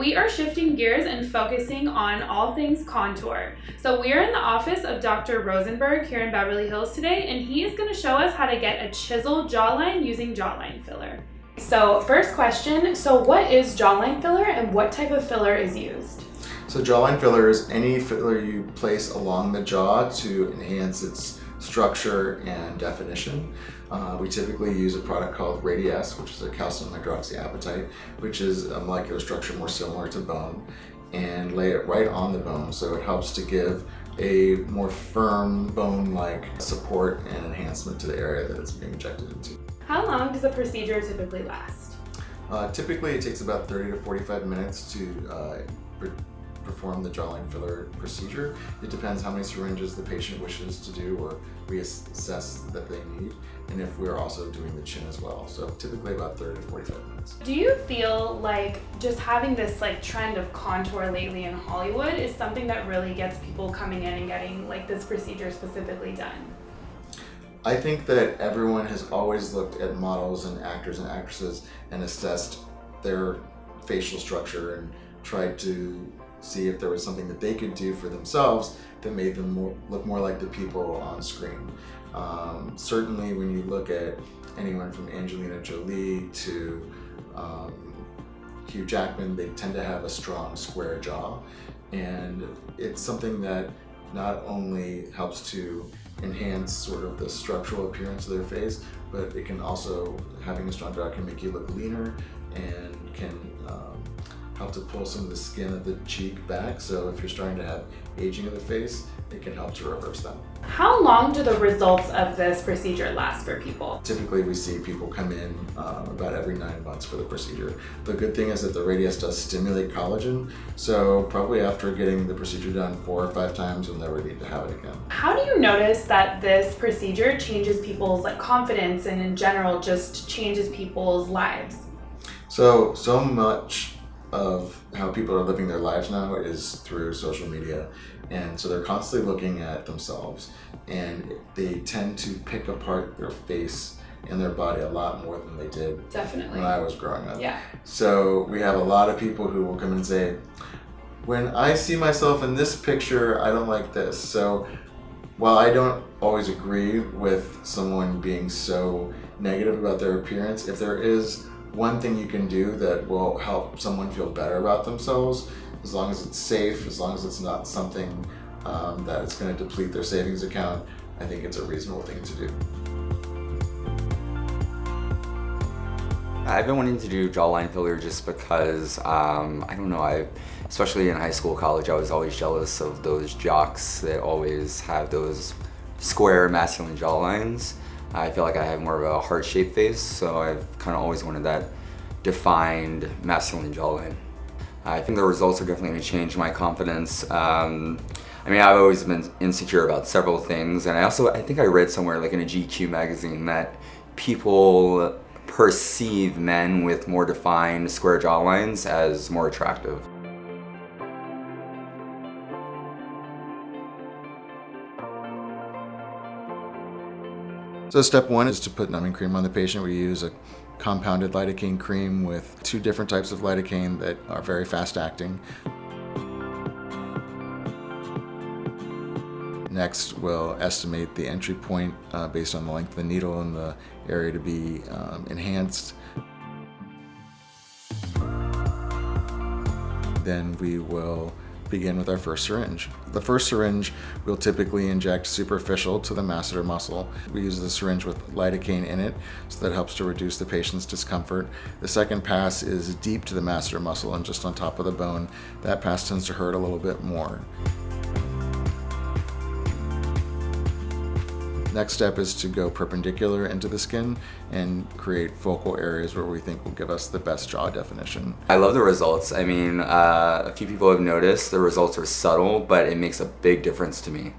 we are shifting gears and focusing on all things contour. So we are in the office of Dr. Rosenberg here in Beverly Hills today, and he is going to show us how to get a chiseled jawline using jawline filler. So first question, so what is jawline filler and what type of filler is used? So jawline filler is any filler you place along the jaw to enhance its structure and definition. We typically use a product called Radiesse, which is a calcium hydroxyapatite, which is a molecular structure more similar to bone, and lay it right on the bone, so it helps to give a more firm bone-like support and enhancement to the area that it's being injected into. How long does a procedure typically last? Typically it takes about 30 to 45 minutes to perform the jawline filler procedure. It depends how many syringes the patient wishes to do or we assess that they need, and if we're also doing the chin as well. So typically about 30 to 45 minutes. Do you feel like just having this trend of contour lately in Hollywood is something that really gets people coming in and getting this procedure specifically done? I think that everyone has always looked at models and actors and actresses and assessed their facial structure and tried to see if there was something that they could do for themselves that made them look more like the people on screen. Certainly when you look at anyone from Angelina Jolie to Hugh Jackman, they tend to have a strong square jaw, and it's something that not only helps to enhance sort of the structural appearance of their face, but it can also, having a strong jaw can make you look leaner and can help to pull some of the skin of the cheek back. So if you're starting to have aging of the face, it can help to reverse that. How long do the results of this procedure last for people? Typically we see people come in about every 9 months for the procedure. The good thing is that the Radiesse does stimulate collagen, so probably after getting the procedure done 4 or 5 times, you'll never need to have it again. How do you notice that this procedure changes people's confidence and in general just changes people's lives? So much of how people are living their lives now is through social media, and so they're constantly looking at themselves, and they tend to pick apart their face and their body a lot more than they did Definitely. when I was growing up. Yeah. So we have a lot of people who will come and say, when I see myself in this picture, I don't like this. So while I don't always agree with someone being so negative about their appearance, if there is one thing you can do that will help someone feel better about themselves, as long as it's safe, as long as it's not something that is going to deplete their savings account, I think it's a reasonable thing to do. I've been wanting to do jawline filler just because, I don't know, especially in high school, college, I was always jealous of those jocks that always have those square masculine jawlines. I feel like I have more of a heart-shaped face, so I've kind of always wanted that defined masculine jawline. I think the results are definitely going to change my confidence. I've always been insecure about several things, and I think I read somewhere in a GQ magazine that people perceive men with more defined square jawlines as more attractive. So step 1 is to put numbing cream on the patient. We use a compounded lidocaine cream with 2 different types of lidocaine that are very fast acting. Next, we'll estimate the entry point based on the length of the needle and the area to be enhanced. Then we will begin with our first syringe. The first syringe we'll typically inject superficial to the masseter muscle. We use the syringe with lidocaine in it, so that helps to reduce the patient's discomfort. The second pass is deep to the masseter muscle and just on top of the bone. That pass tends to hurt a little bit more. Next step is to go perpendicular into the skin and create focal areas where we think will give us the best jaw definition. I love the results. A few people have noticed the results are subtle, but it makes a big difference to me.